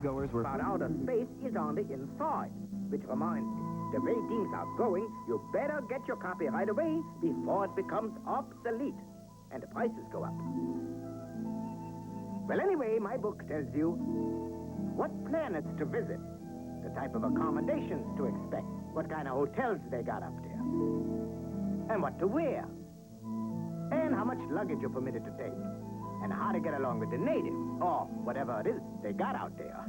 Goers were... But outer space is on the inside. Which reminds me, the way things are going, you better get your copy right away before it becomes obsolete and the prices go up. Well, anyway, my book tells you what planets to visit, the type of accommodations to expect, what kind of hotels they got up there, and what to wear, and how much luggage you're permitted to take, and how to get along with the natives, or whatever it is they got out there.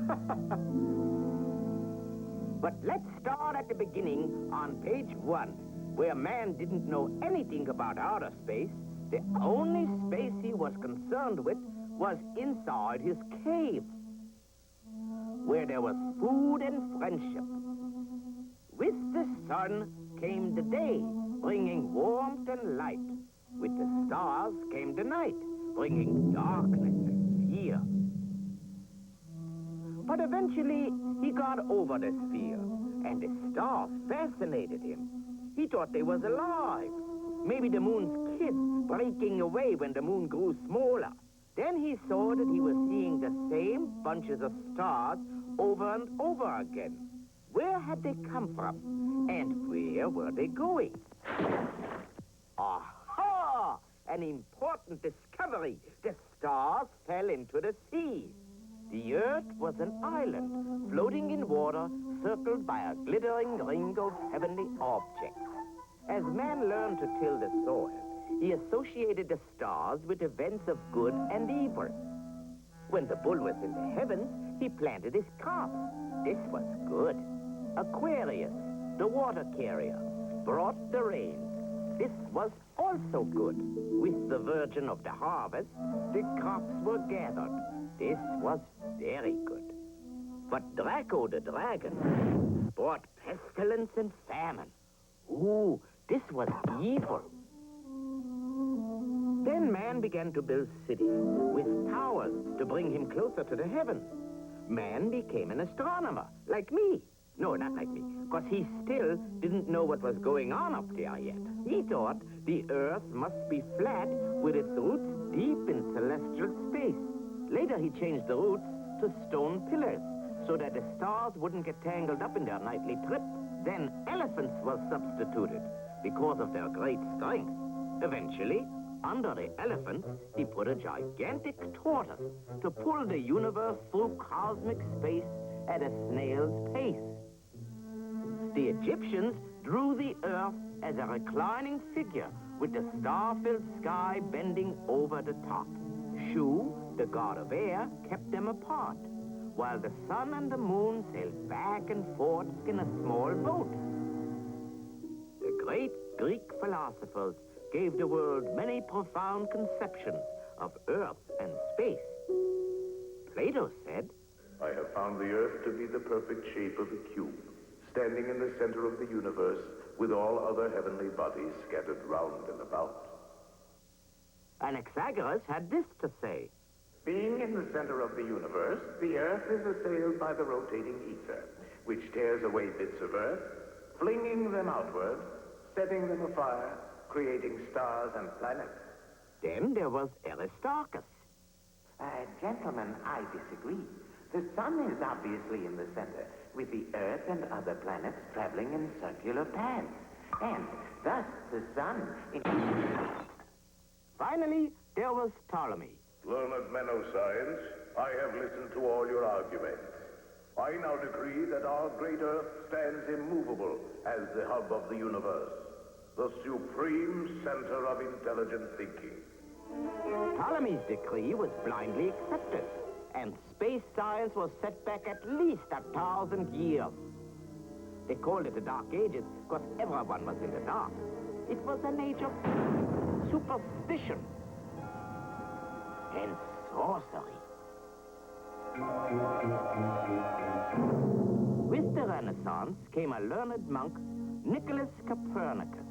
But let's start at the beginning on page 1, where man didn't know anything about outer space. The only space he was concerned with was inside his cave, where there was food and friendship. With the sun came the day, bringing warmth and light. With the stars came the night, bringing darkness and fear. But eventually, he got over this fear, and the stars fascinated him. He thought they was alive. Maybe the moon's kids breaking away when the moon grew smaller. Then he saw that he was seeing the same bunches of stars over and over again. Where had they come from? And where were they going? Aha! An important discovery. The stars fell into the sea. The Earth was an island, floating in water, circled by a glittering ring of heavenly objects. As man learned to till the soil, he associated the stars with events of good and evil. When the bull was in the heavens, he planted his crops. This was good. Aquarius, the water carrier, brought the rain. This was also good. With the virgin of the harvest, the crops were gathered. This was very good. But Draco the dragon brought pestilence and famine. Ooh, this was evil. Then man began to build cities with towers to bring him closer to the heavens. Man became an astronomer, like me. No, not like me, because he still didn't know what was going on up there yet. He thought the Earth must be flat with its roots deep in celestial space. Later he changed the roots to stone pillars so that the stars wouldn't get tangled up in their nightly trip. Then elephants were substituted because of their great strength. Eventually, under the elephant, he put a gigantic tortoise to pull the universe through cosmic space at a snail's pace. The Egyptians drew the Earth as a reclining figure with the star-filled sky bending over the top. Shu, the god of air, kept them apart, while the sun and the moon sailed back and forth in a small boat. The great Greek philosophers gave the world many profound conceptions of Earth and space. Plato said, I have found the Earth to be the perfect shape of a cube, standing in the center of the universe with all other heavenly bodies scattered round and about. Anaxagoras had this to say. Being in the center of the universe, the Earth is assailed by the rotating ether, which tears away bits of Earth, flinging them outward, setting them afire, creating stars and planets. Then there was Aristarchus. Gentlemen, I disagree. The sun is obviously in the center, with the Earth and other planets traveling in circular paths. And thus the sun... Finally, there was Ptolemy. Learned men of science, I have listened to all your arguments. I now decree that our great Earth stands immovable as the hub of the universe, the supreme center of intelligent thinking. Ptolemy's decree was blindly accepted, and space science was set back at least 1,000 years. They called it the Dark Ages because everyone was in the dark. It was an age of superstition and sorcery. With the Renaissance came a learned monk, Nicholas Copernicus.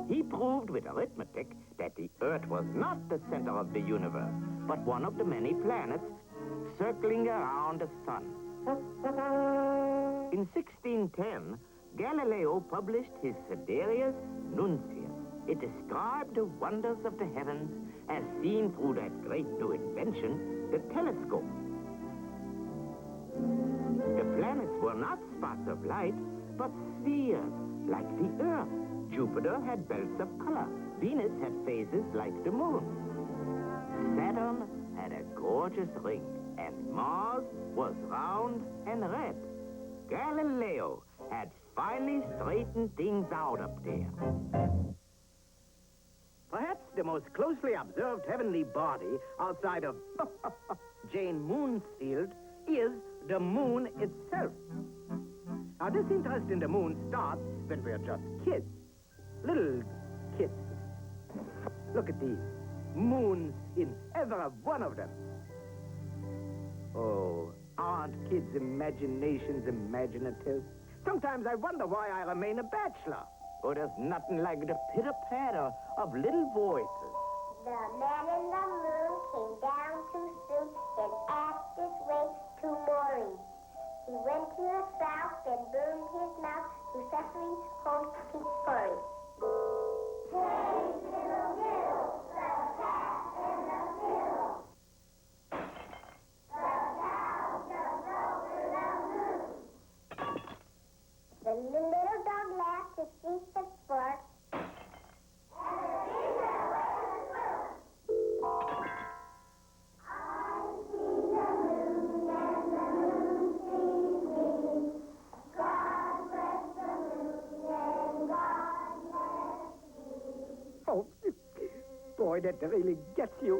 He proved with arithmetic that the Earth was not the center of the universe, but one of the many planets circling around the sun. In 1610, Galileo published his Sidereus Nuncius. It described the wonders of the heavens as seen through that great new invention, the telescope. not spots of light, but spheres, like the Earth. Jupiter had belts of color. Venus had phases like the moon. Saturn had a gorgeous ring, and Mars was round and red. Galileo had finally straightened things out up there. Perhaps the most closely observed heavenly body outside of Jane Moon's field is the moon itself. Now, this interest in the moon starts when we're just kids. Little kids. Look at these moons in every one of them. Oh, aren't kids' imaginations imaginative? Sometimes I wonder why I remain a bachelor. Oh, there's nothing like the pitter-patter of little voices. The man in the moon came down too soon and asked his way to Maureen. He went to the south and burned his mouth to Cecily's home to Corey. Hey, little Bill, the cat in the field. The cow jumped over the moon. The little dog laughed to see the sport. And the deer went to swim. I see the moon and the moon sees me. God bless the moon and God bless me. Oh, boy, that really gets you.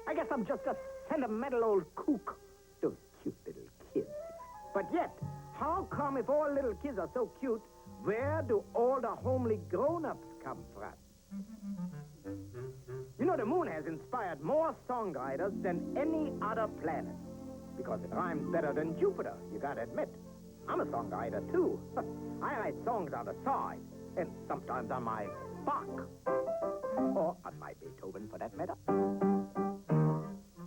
I guess I'm just a sentimental old kook. Those cute little kids. But yet, how come if all little kids are so cute, where do all the homely grown-ups come from? You know, the moon has inspired more songwriters than any other planet. Because it rhymes better than Jupiter, you gotta admit. I'm a songwriter, too. I write songs on the side, and sometimes on my Bach. Or on my Beethoven, for that matter.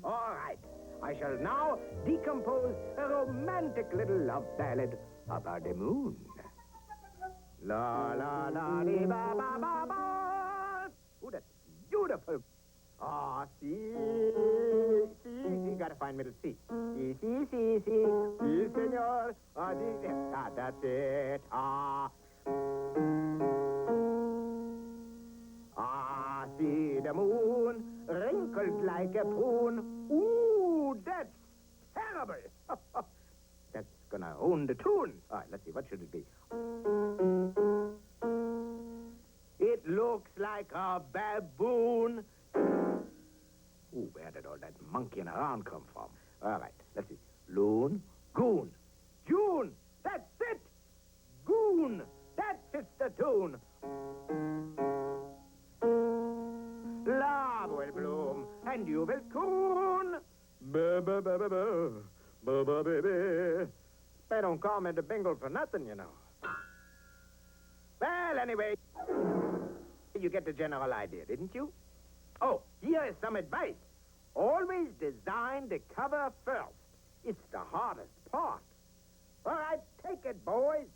All right, I shall now decompose a romantic little love ballad about the moon. La la la dee ba ba ba ba. Ooh, that's beautiful. Ah, see, you gotta find middle C. Si, senor. That's it. See the moon, wrinkled like a prune. Ooh, that's terrible. That's gonna ruin the tune. All right, let's see, what should it be? It looks like a baboon. Ooh, where did all that monkeying around come from? All right, let's see. Loon, goon, June. That's it. Goon. That fits the tune. Love will bloom, and you will croon. Ba-ba-ba-ba-ba, ba-ba-ba-ba. They don't call me the Bingle for nothing, you know. Well, anyway, you get the general idea, didn't you? Oh, here is some advice. Always design the cover first. It's the hardest part. All right, take it, boys.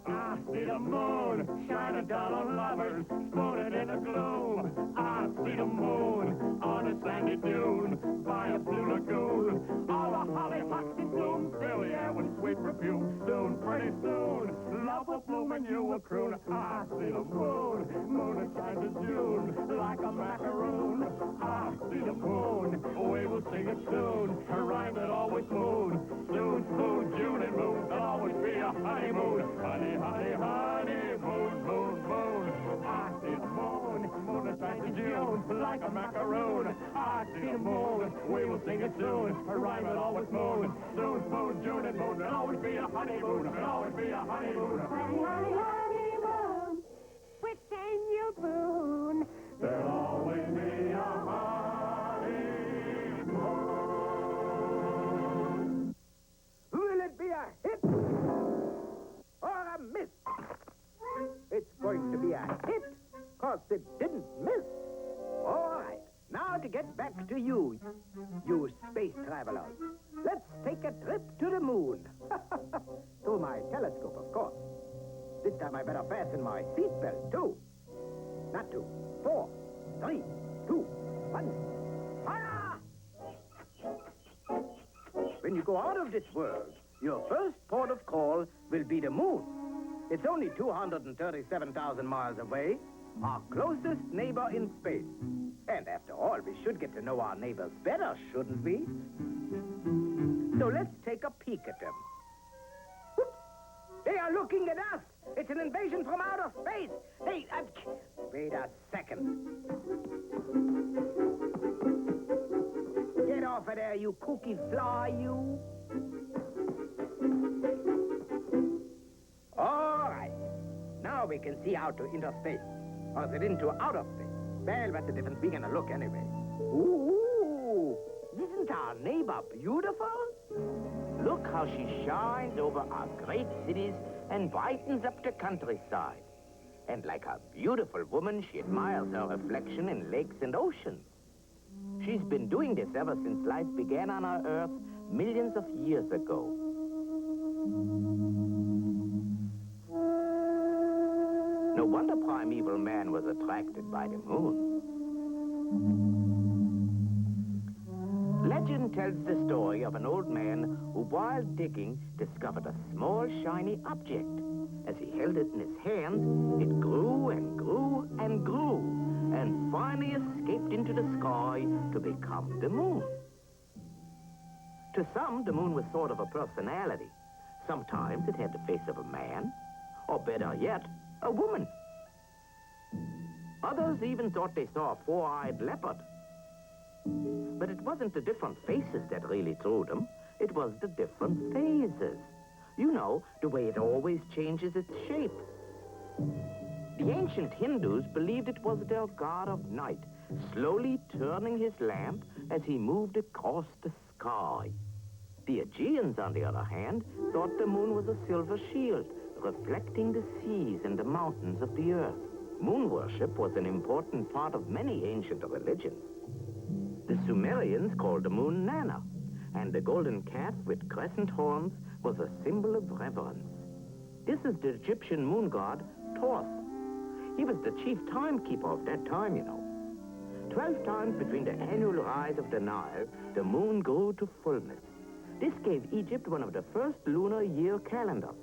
I see the moon shining down on lovers, floating in a glow. I see the moon on a sandy dune by a blue lagoon. All the hollyhocks in bloom fill the air with sweet perfume. Soon, pretty soon, love will bloom and you will croon. I see the moon, moon that shines in June like a macaroon. I see the moon, we will sing it soon, a rhyme that always moon. Soon, soon, June and moon, there'll always be a honeymoon. Honey, honey, honey, moon, moon, moon. I see the moon, moon that shines in June like a macaroon. I see the moon, we will sing it soon, a rhyme that always moon. Soon, soon, June and moon, there'll always be a honeymoon. There'll always be a honeymoon. Honey, honey, honeymoon, which can you boon? There'll always be a honeymoon. Will it be a hit or a miss? It's going to be a hit, 'cause it didn't miss. All right, now to get back to you space travelers. Let's take a trip to the moon. Through my telescope, of course. This time I better fasten my seatbelt, too. Not 2, 4, 3, 2, 1. Fire! go out of this world, your first port of call will be the moon. It's only 237,000 miles away, our closest neighbor in space. And after all, we should get to know our neighbors better, shouldn't we? So let's take a peek at them. Whoops! They are looking at us! It's an invasion from outer space! Hey, wait a second. Get off of there, you kooky fly, you! All right. Now we can see out to interspace. Or is it into outer space? Well, what's the difference? We're gonna look anyway. Ooh! Isn't our neighbor beautiful? Look how she shines over our great cities and brightens up the countryside. And like a beautiful woman, she admires her reflection in lakes and oceans. She's been doing this ever since life began on our Earth millions of years ago. No wonder primeval man was attracted by the moon. Legend tells the story of an old man who, while digging, discovered a small, shiny object. As he held it in his hand, it grew and grew and grew, and finally escaped into the sky to become the moon. To some, the moon was sort of a personality. Sometimes it had the face of a man, or better yet, a woman. Others even thought they saw a four-eyed leopard. But it wasn't the different faces that really drew them. It was the different phases. You know, the way it always changes its shape. The ancient Hindus believed it was their god of night, slowly turning his lamp as he moved across the sky. The Aegeans, on the other hand, thought the moon was a silver shield, reflecting the seas and the mountains of the earth. Moon worship was an important part of many ancient religions. The Sumerians called the moon Nana, and the golden calf with crescent horns was a symbol of reverence. This is the Egyptian moon god, Thoth. He was the chief timekeeper of that time, you know. 12 times between the annual rise of the Nile, the moon grew to fullness. This gave Egypt one of the first lunar year calendars.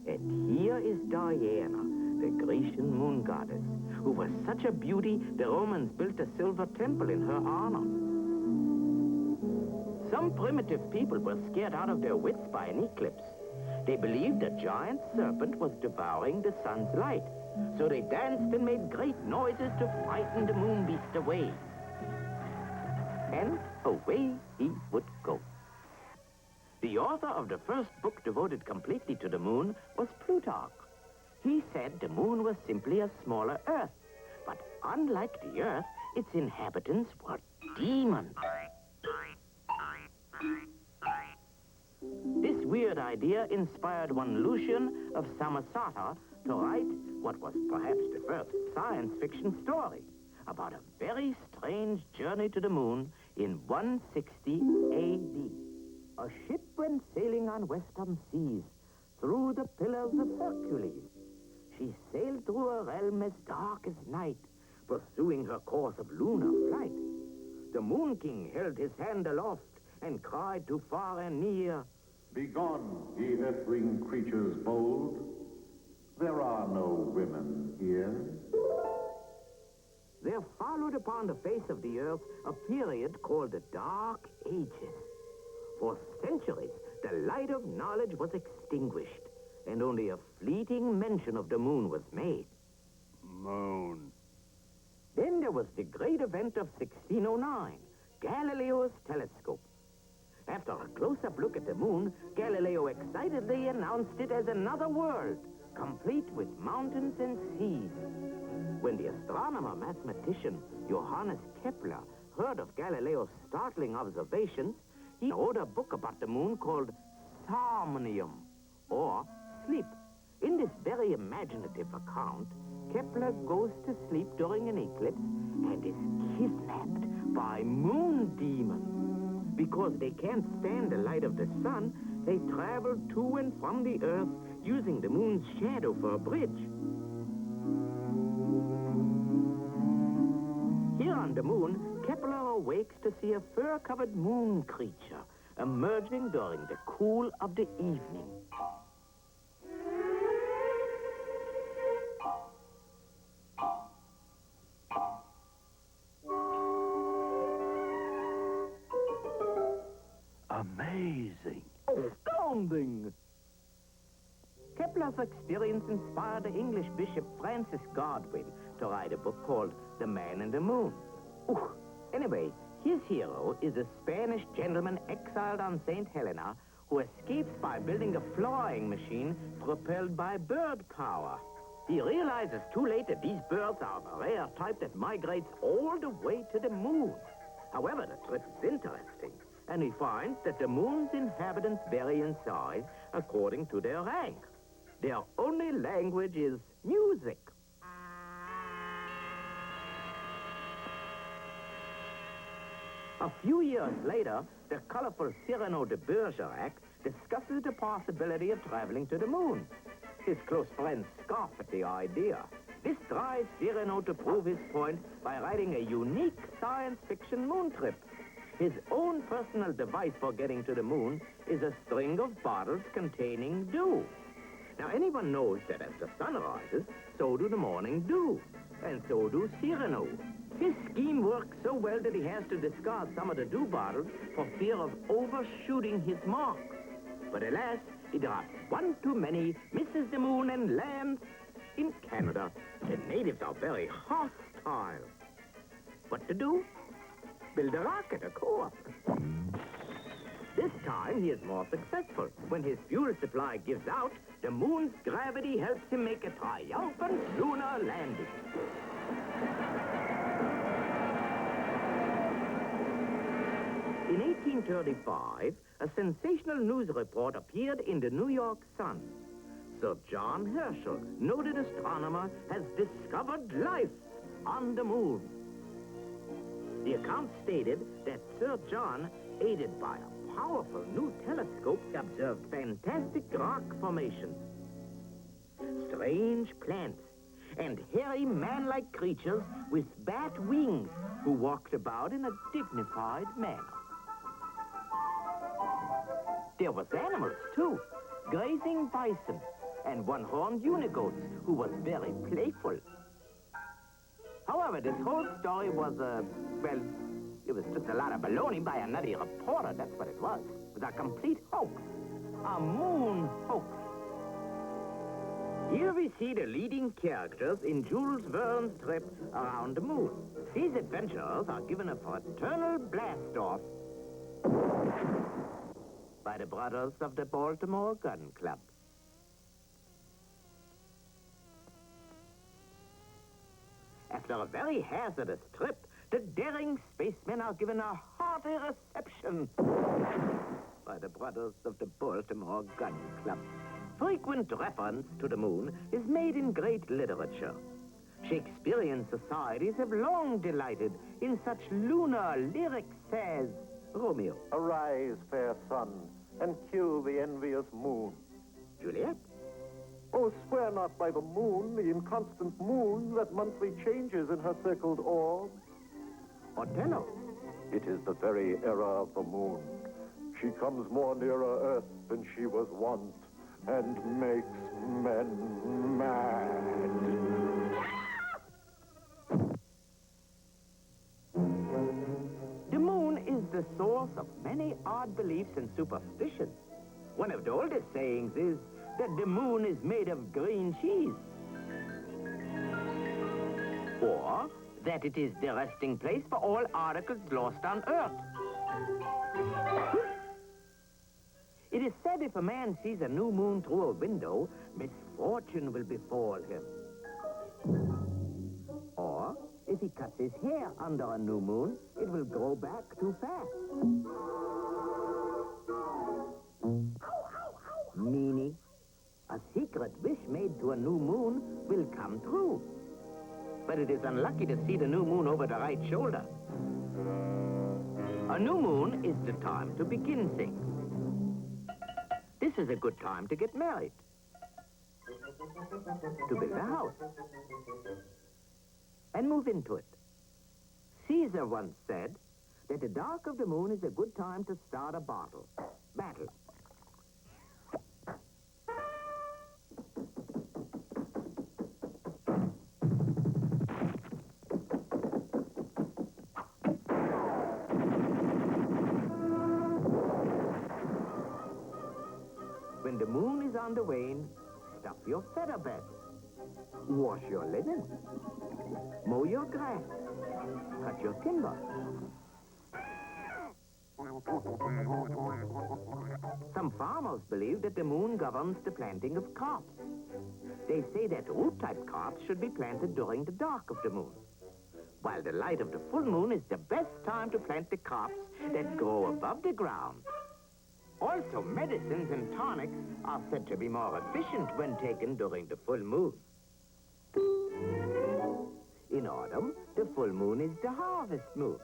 And here is Diana, the Grecian moon goddess, who was such a beauty, the Romans built a silver temple in her honor. Some primitive people were scared out of their wits by an eclipse. They believed a giant serpent was devouring the sun's light, so they danced and made great noises to frighten the moon beast away. And away he would go. The author of the first book devoted completely to the moon was Plutarch. He said the moon was simply a smaller Earth, but unlike the Earth, its inhabitants were demons. This weird idea inspired one Lucian of Samosata to write what was perhaps the first science fiction story about a very strange journey to the moon in 160 A.D. A ship went sailing on western seas through the Pillars of Hercules. She sailed through a realm as dark as night, pursuing her course of lunar flight. The Moon King held his hand aloft and cried to far and near, "Begone, ye earthling creatures bold. There are no women here." There followed upon the face of the earth a period called the Dark Ages. For centuries, the light of knowledge was extinguished, and only a fleeting mention of the moon was made. Moon. Then there was the great event of 1609, Galileo's telescope. After a close-up look at the moon, Galileo excitedly announced it as another world, complete with mountains and seas. When the astronomer-mathematician Johannes Kepler heard of Galileo's startling observations, he wrote a book about the moon called Somnium, or Sleep. In this very imaginative account, Kepler goes to sleep during an eclipse and is kidnapped by moon demons. Because they can't stand the light of the sun, they travel to and from the earth using the moon's shadow for a bridge. Here on the moon, Kepler awakes to see a fur-covered moon creature, emerging during the cool of the evening. Amazing. Astounding! Kepler's experience inspired the English Bishop Francis Godwin to write a book called The Man in the Moon. Anyway, his hero is a Spanish gentleman exiled on St. Helena who escapes by building a flying machine propelled by bird power. He realizes too late that these birds are of a rare type that migrates all the way to the moon. However, the trip is interesting, and he finds that the moon's inhabitants vary in size according to their rank. Their only language is music. A few years later, the colorful Cyrano de Bergerac discusses the possibility of traveling to the moon. His close friends scoff at the idea. This drives Cyrano to prove his point by writing a unique science fiction moon trip. His own personal device for getting to the moon is a string of bottles containing dew. Now, anyone knows that as the sun rises, so do the morning dew, and so do Cyrano. His scheme works so well that he has to discard some of the dew bottles for fear of overshooting his mark. But alas, he drops one too many, misses the moon, and lands in Canada. The natives are very hostile. What to do? Build a rocket, of course. This time, he is more successful. When his fuel supply gives out, the moon's gravity helps him make a triumphant lunar landing. In 1835, a sensational news report appeared in the New York Sun. Sir John Herschel, noted astronomer, has discovered life on the moon. The account stated that Sir John, aided by a powerful new telescope, observed fantastic rock formations, strange plants, and hairy man-like creatures with bat wings who walked about in a dignified manner. There was animals, too, grazing bison and one-horned unigoats who was very playful. However, this whole story was, it was just a lot of baloney by a nutty reporter. That's what it was. It was a complete hoax. A moon hoax. Here we see the leading characters in Jules Verne's trip around the moon. These adventurers are given a fraternal blast-off by the brothers of the Baltimore Gun Club. After a very hazardous trip, the daring spacemen are given a hearty reception by the brothers of the Baltimore Gun Club. Frequent reference to the moon is made in great literature. Shakespearean societies have long delighted in such lunar lyrics as Romeo. Arise, fair sun, and kill the envious moon. Juliet. Oh, swear not by the moon, the inconstant moon that monthly changes in her circled orb. Othello. It is the very era of the moon. She comes more nearer Earth than she was wont, and makes men mad. The moon is the source of many odd beliefs and superstitions. One of the oldest sayings is that the moon is made of green cheese. Or that it is the resting place for all articles lost on Earth. It is said if a man sees a new moon through a window, misfortune will befall him. Or, if he cuts his hair under a new moon, it will grow back too fast. Meaning, a secret wish made to a new moon will come true. But it is unlucky to see the new moon over the right shoulder. A new moon is the time to begin things. This is a good time to get married, to build a house, and move into it. Caesar once said that the dark of the moon is a good time to start a battle. When the moon is on the wane, stuff your feather bed. Wash your linen. Mow your grass. Cut your timber. Some farmers believe that the moon governs the planting of crops. They say that root-type crops should be planted during the dark of the moon, while the light of the full moon is the best time to plant the crops that grow above the ground. Also, medicines and tonics are said to be more efficient when taken during the full moon. In autumn, the full moon is the harvest moon.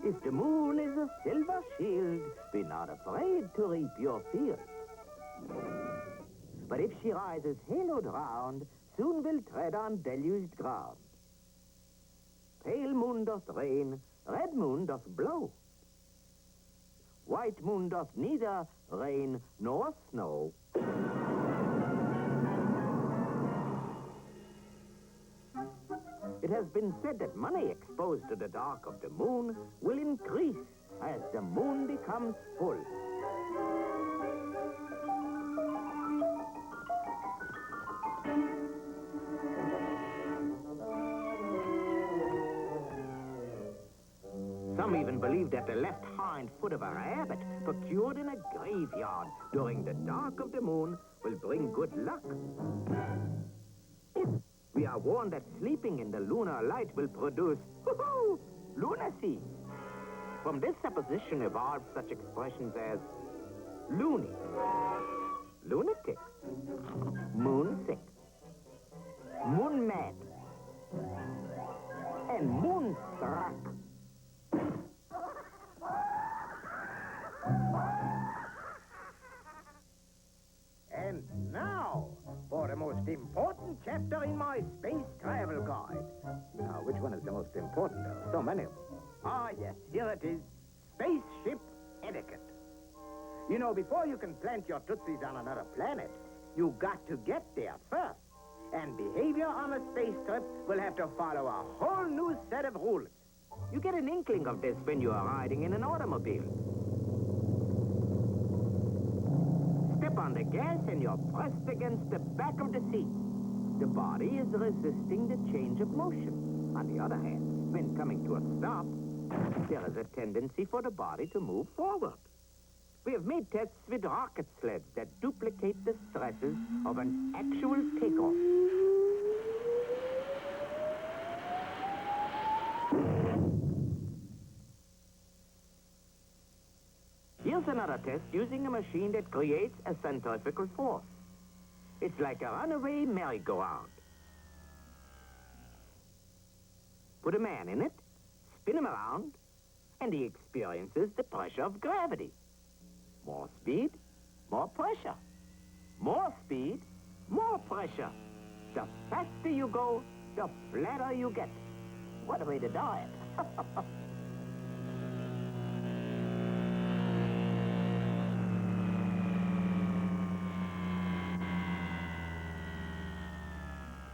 If the moon is a silver shield, be not afraid to reap your field. But if she rises haloed round, soon will tread on deluged ground. Pale moon doth rain, red moon doth blow. White moon doth neither rain nor snow. It has been said that money exposed to the dark of the moon will increase as the moon becomes full. Some even believe that the left hind foot of a rabbit procured in a graveyard during the dark of the moon will bring good luck. We are warned that sleeping in the lunar light will produce lunacy. From this supposition evolved such expressions as loony, lunatic, moonsick, moon mad, and moonstruck. And now, for the most important chapter in my space travel guide. Now, which one is the most important? There are so many of them. Ah, yes, here it is. Spaceship etiquette. You know, before you can plant your tootsies on another planet, you got to get there first. And behavior on a space trip will have to follow a whole new set of rules. You get an inkling of this when you are riding in an automobile. Step on the gas and you're pressed against the back of the seat. The body is resisting the change of motion. On the other hand, when coming to a stop, there is a tendency for the body to move forward. We have made tests with rocket sleds that duplicate the stresses of an actual takeoff. Here's another test using a machine that creates a centrifugal force. It's like a runaway merry-go-round. Put a man in it, spin him around, and he experiences the pressure of gravity. More speed, more pressure. More speed, more pressure. The faster you go, the flatter you get. What a way to die.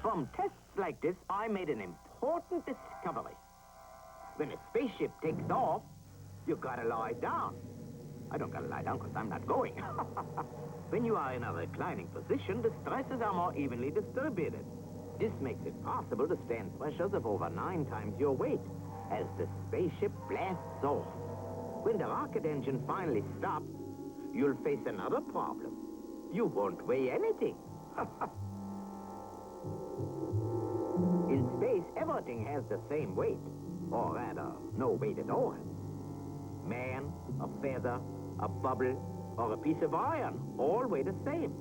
From tests like this, I made an important discovery. When a spaceship takes off, you gotta lie down. I don't gotta lie down because I'm not going. When you are in a reclining position, the stresses are more evenly distributed. This makes it possible to stand pressures of over 9 times your weight as the spaceship blasts off. When the rocket engine finally stops, you'll face another problem. You won't weigh anything. In space, everything has the same weight, or rather, no weight at all. Man, a feather, a bubble, or a piece of iron all weigh the same.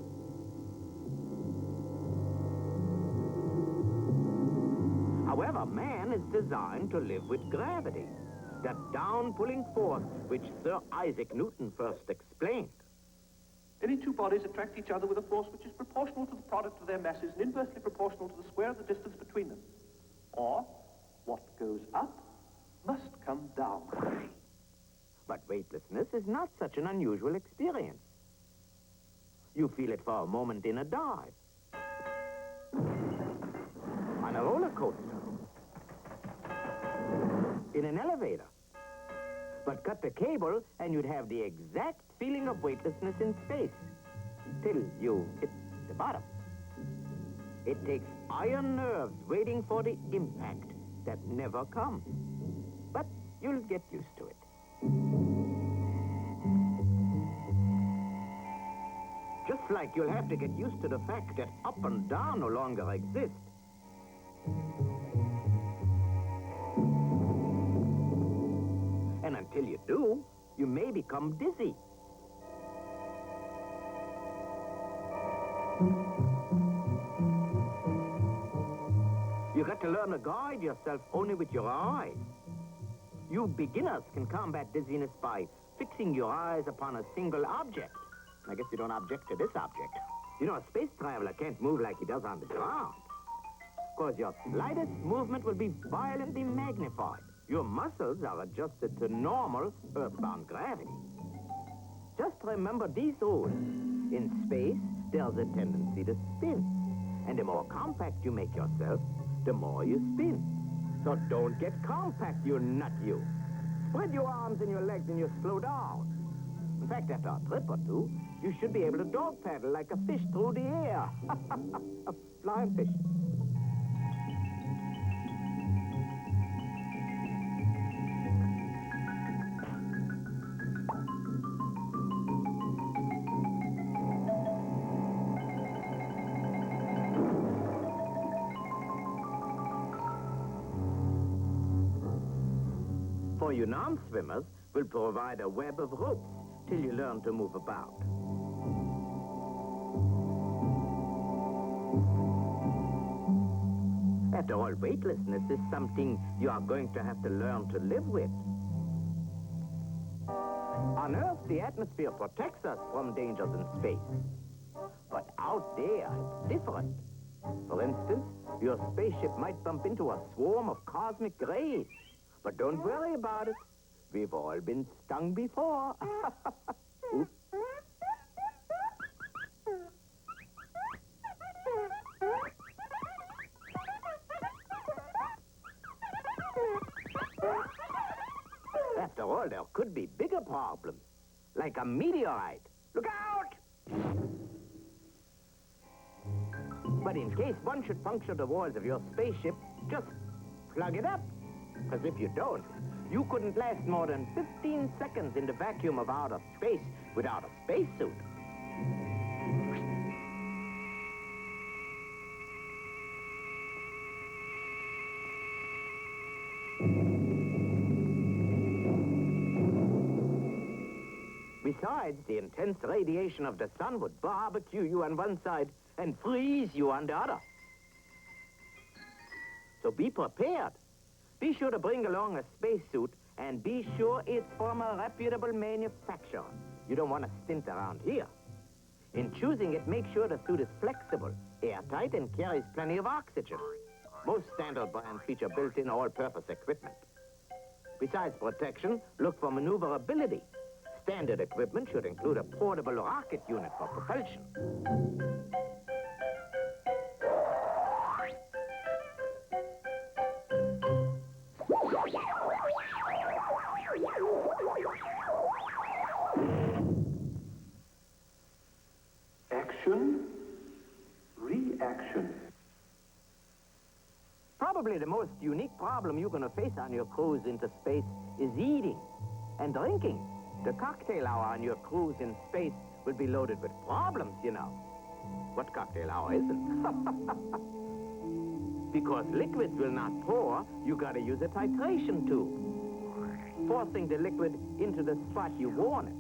However, man is designed to live with gravity, the down-pulling force which Sir Isaac Newton first explained. Any two bodies attract each other with a force which is proportional to the product of their masses and inversely proportional to the square of the distance between them. Or, what goes up must come down. But weightlessness is not such an unusual experience. You feel it for a moment in a dive, on a roller coaster, in an elevator. But cut the cable and you'd have the exact feeling of weightlessness in space till you hit the bottom. It takes iron nerves waiting for the impact that never comes. But you'll get used to it. Just like you'll have to get used to the fact that up and down no longer exist. And until you do, you may become dizzy. You got to learn to guide yourself only with your eyes. You beginners can combat dizziness by fixing your eyes upon a single object. I guess you don't object to this object. You know, a space traveler can't move like he does on the ground. Because your slightest movement will be violently magnified. Your muscles are adjusted to normal earthbound gravity. Just remember these rules. In space, there's a tendency to spin. And the more compact you make yourself, the more you spin. So don't get compact, you nut, you. Spread your arms and your legs and you slow down. In fact, after a trip or two, you should be able to dog paddle like a fish through the air. A flying fish. For you non-swimmers, we'll provide a web of ropes till you learn to move about. After all, weightlessness is something you are going to have to learn to live with. On Earth, the atmosphere protects us from dangers in space. But out there, it's different. For instance, your spaceship might bump into a swarm of cosmic rays. But don't worry about it. We've all been stung before. Oops. After all, there could be bigger problems, like a meteorite. Look out! But in case one should puncture the walls of your spaceship, just plug it up. Because if you don't, you couldn't last more than 15 seconds in the vacuum of outer space without a spacesuit. Besides, the intense radiation of the sun would barbecue you on one side and freeze you on the other. So be prepared. Be sure to bring along a spacesuit, and be sure it's from a reputable manufacturer. You don't want to stint around here. In choosing it, make sure the suit is flexible, airtight, and carries plenty of oxygen. Most standard brands feature built-in all-purpose equipment. Besides protection, look for maneuverability. Standard equipment should include a portable rocket unit for propulsion. Action, reaction. Probably the most unique problem you're going to face on your cruise into space is eating and drinking. The cocktail hour on your cruise in space will be loaded with problems, you know. What cocktail hour isn't? Because liquids will not pour, you got to use a titration tube, forcing the liquid into the spot you want it.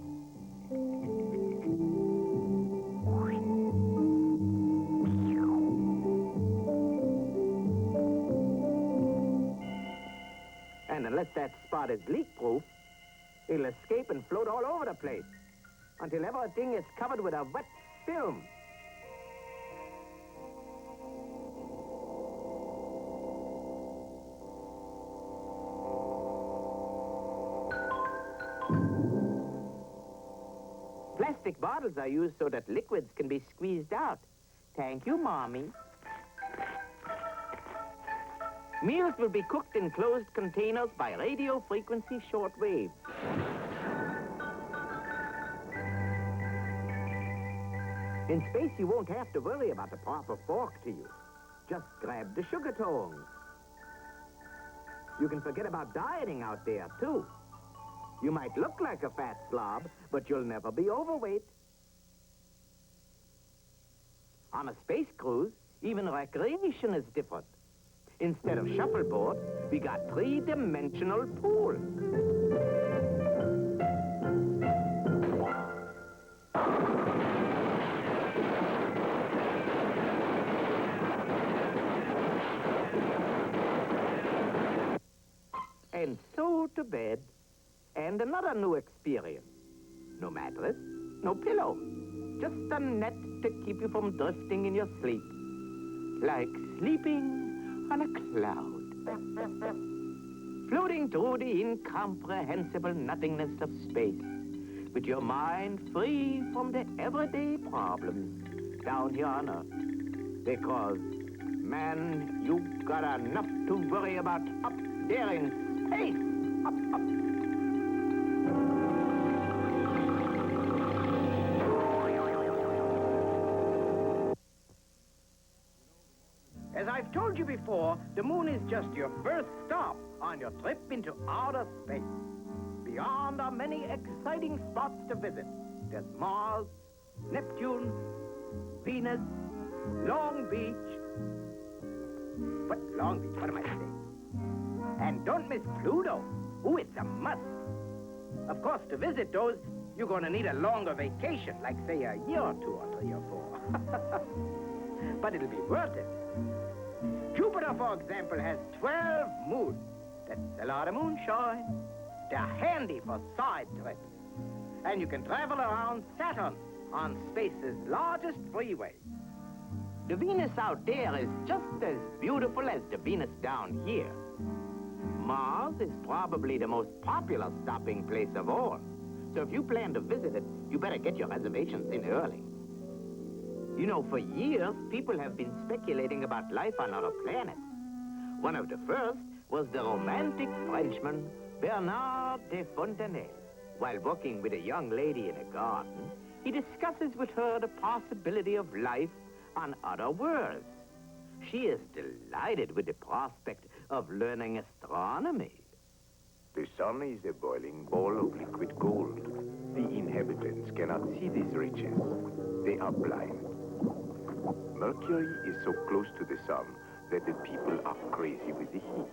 And unless that spot is leak-proof, it'll escape and float all over the place until everything is covered with a wet film. plastic bottles are used so that liquids can be squeezed out. Thank you, Mommy. Meals will be cooked in closed containers by radio frequency shortwave. In space, you won't have to worry about the proper fork to use. Just grab the sugar tongs. You can forget about dieting out there, too. You might look like a fat slob, but you'll never be overweight. On a space cruise, even recreation is different. Instead of shuffleboard, we got three-dimensional pool. And so to bed. And another new experience. No mattress, no pillow. Just a net to keep you from drifting in your sleep. Like sleeping on a cloud. Floating through the incomprehensible nothingness of space. With your mind free from the everyday problems down here on Earth. Because, man, you've got enough to worry about up there in space. Up. As I've told you before, the moon is just your first stop on your trip into outer space. Beyond are many exciting spots to visit. There's Mars, Neptune, Venus, Long Beach. What am I saying? And don't miss Pluto. Oh, it's a must. Of course, to visit those, you're going to need a longer vacation, like, say, a year or two or 3 or 4. But it'll be worth it. Jupiter, for example, has 12 moons. That's a lot of moonshine. They're handy for side trips. And you can travel around Saturn on space's largest freeway. The Venus out there is just as beautiful as the Venus down here. Mars is probably the most popular stopping place of all. So if you plan to visit it, you better get your reservations in early. You know, for years, people have been speculating about life on other planets. One of the first was the romantic Frenchman, Bernard de Fontenelle. While walking with a young lady in a garden, he discusses with her the possibility of life on other worlds. She is delighted with the prospect of learning astronomy. The sun is a boiling ball of liquid gold. The inhabitants cannot see these riches. They are blind. Mercury is so close to the sun that the people are crazy with the heat.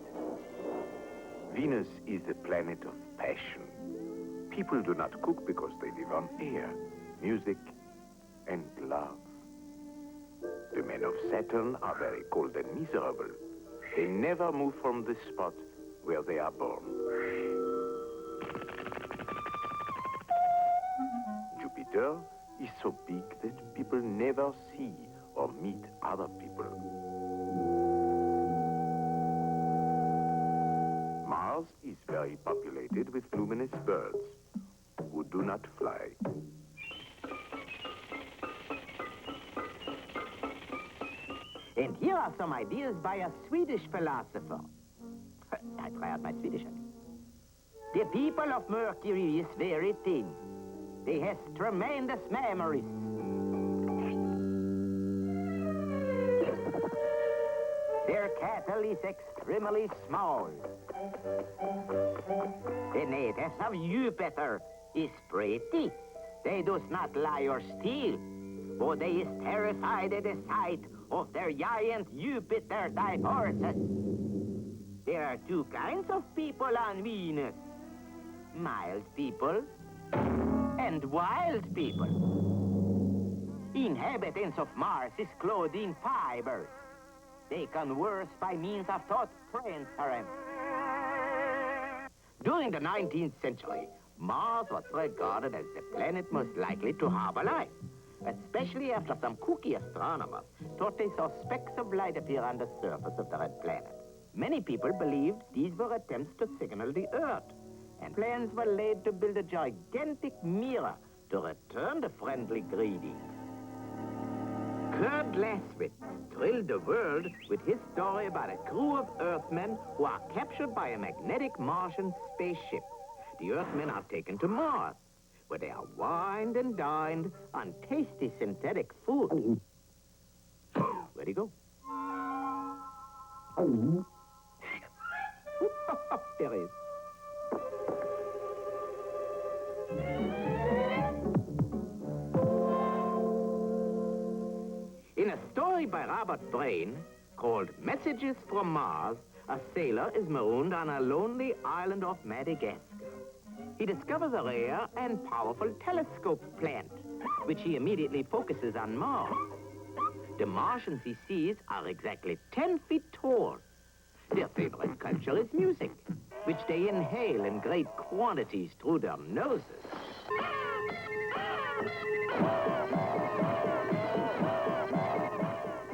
Venus is the planet of passion. People do not cook because they live on air, music, and love. The men of Saturn are very cold and miserable. They never move from the spot where they are born. Jupiter is so big that people never see or meet other people. Mars is very populated with luminous birds who do not fly. And here are some ideas by a Swedish philosopher. I try out my Swedish. The people of Mercury is very thin. They have tremendous memories. Their cattle is extremely small. The natives of Jupiter is pretty. They do not lie or steal, for they is terrified at the sight of their giant Jupiter-type horses. There are two kinds of people on Venus. Mild people and wild people. Inhabitants of Mars is clothed in fibers. They converse by means of thought transference. During the 19th century, Mars was regarded as the planet most likely to harbor life, especially after some kooky astronomers thought they saw specks of light appear on the surface of the red planet. Many people believed these were attempts to signal the Earth, and plans were laid to build a gigantic mirror to return the friendly greedy. Kurt Laswitz thrilled the world with his story about a crew of Earthmen who are captured by a magnetic Martian spaceship. The Earthmen are taken to Mars, where they are wined and dined on tasty synthetic food. Where'd he go? There he is. In a story by Robert Brain called Messages from Mars, a sailor is marooned on a lonely island of Madagascar. He discovers a rare and powerful telescope plant, which he immediately focuses on Mars. The Martians he sees are exactly 10 feet tall. Their favorite culture is music, which they inhale in great quantities through their noses.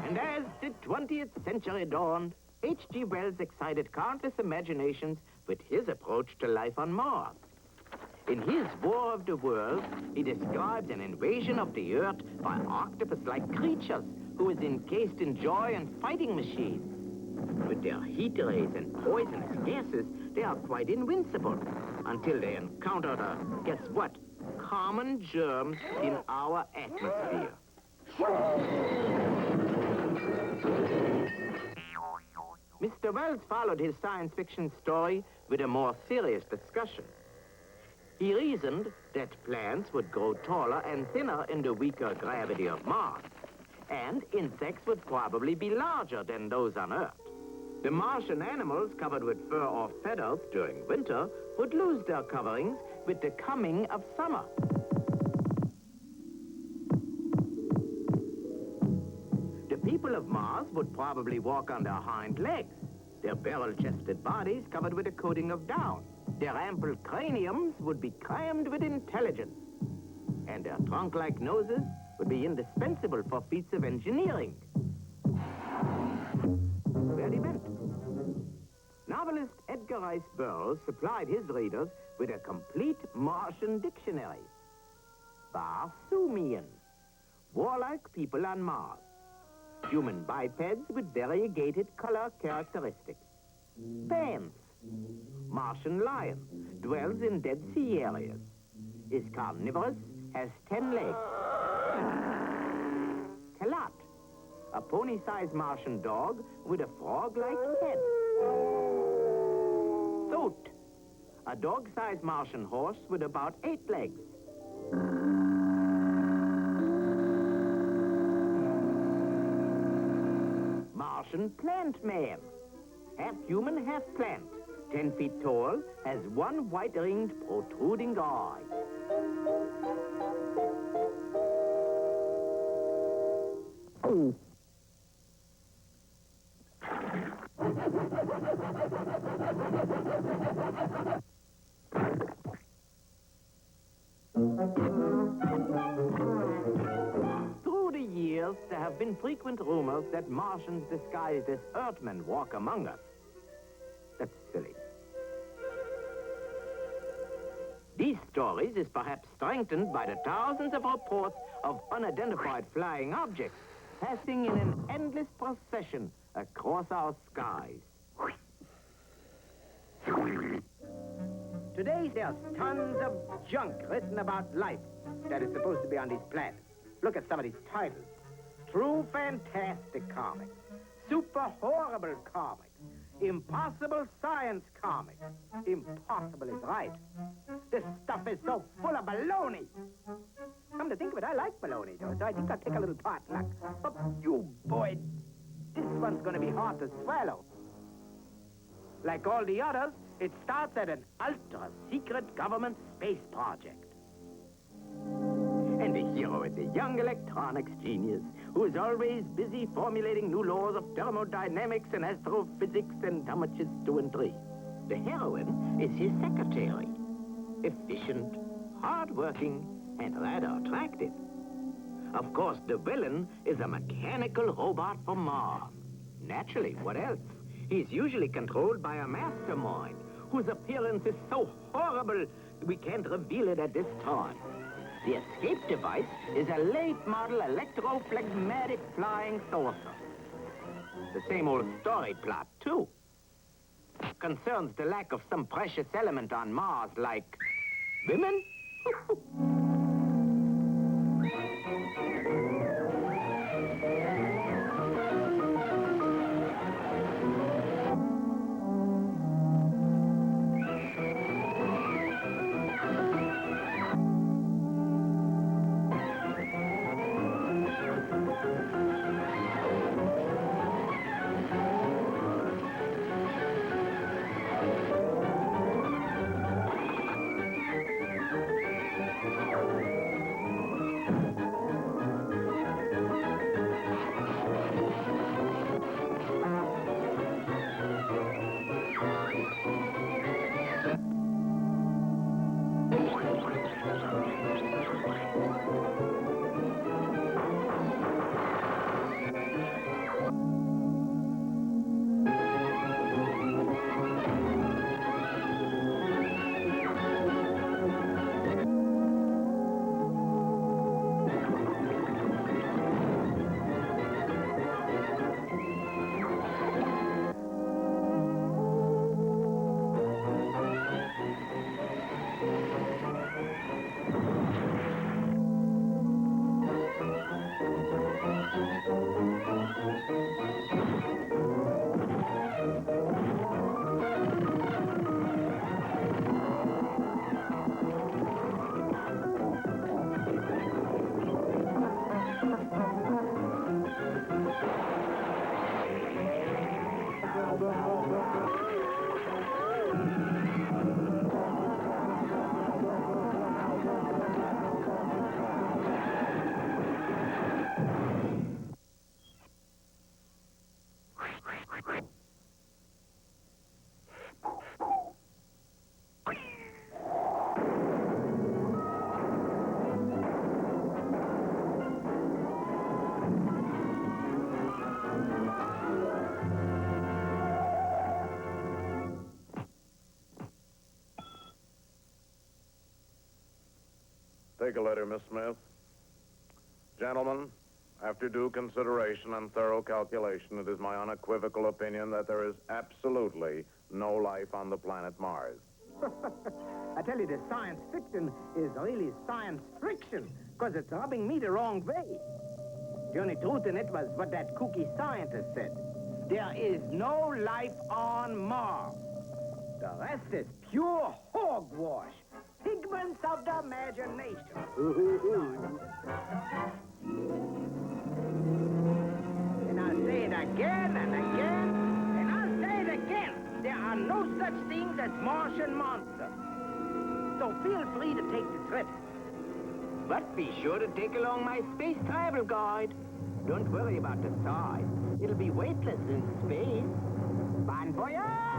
And as the 20th century dawned, H.G. Wells excited countless imaginations with his approach to life on Mars. In his War of the Worlds, he describes an invasion of the Earth by octopus-like creatures who is encased in joy and fighting machines. With their heat rays and poisonous gases, they are quite invincible until they encounter the, guess what, common germs in our atmosphere. Mr. Wells followed his science fiction story with a more serious discussion. He reasoned that plants would grow taller and thinner in the weaker gravity of Mars, and insects would probably be larger than those on Earth. The Martian animals covered with fur or feathers during winter would lose their coverings with the coming of summer. The people of Mars would probably walk on their hind legs, their barrel-chested bodies covered with a coating of down. Their ample craniums would be crammed with intelligence, and their trunk-like noses would be indispensable for feats of engineering. Where he meant. Novelist Edgar Rice Burroughs supplied his readers with a complete Martian dictionary. Barsoomian, warlike people on Mars. Human bipeds with variegated color characteristics. Pants, Martian lion, dwells in Dead Sea areas. Is carnivorous, has 10 legs. Kalat, a pony-sized Martian dog with a frog-like head. Thoat, a dog-sized Martian horse with about 8 legs. Martian plant man, half human, half plant, 10 feet tall, has one white-ringed protruding eye. Through the years, there have been frequent rumors that Martians disguised as Earthmen walk among us. That's silly. These stories is perhaps strengthened by the thousands of reports of unidentified flying objects passing in an endless procession across our skies. Today, there's tons of junk written about life that is supposed to be on these planets. Look at some of these titles. True fantastic comics. Super horrible comics. Impossible science comics. Impossible is right. This stuff is so full of baloney. Come to think of it, I like baloney, though, so I think I'll take a little potluck. But you boy, this one's going to be hard to swallow. Like all the others, it starts at an ultra-secret government space project. And the hero is a young electronics genius who is always busy formulating new laws of thermodynamics and astrophysics and how much is 2 and 3. The heroine is his secretary. Efficient, hard-working, and rather attractive. Of course, the villain is a mechanical robot from Mars. Naturally, what else? He's usually controlled by a mastermind whose appearance is so horrible we can't reveal it at this time. The escape device is a late-model electrophlegmatic flying saucer. The same old story plot, too. Concerns the lack of some precious element on Mars, like women? Take a letter, Miss Smith. Gentlemen, after due consideration and thorough calculation, it is my unequivocal opinion that there is absolutely no life on the planet Mars. I tell you, the science fiction is really science friction, because it's rubbing me the wrong way. The only truth in it was what that kooky scientist said. There is no life on Mars. The rest is pure hogwash. Figments of the imagination. And I'll say it again and again, and I'll say it again. There are no such things as Martian monsters. So feel free to take the trip. But be sure to take along my space travel guide. Don't worry about the size. It'll be weightless in space. Bon voyage!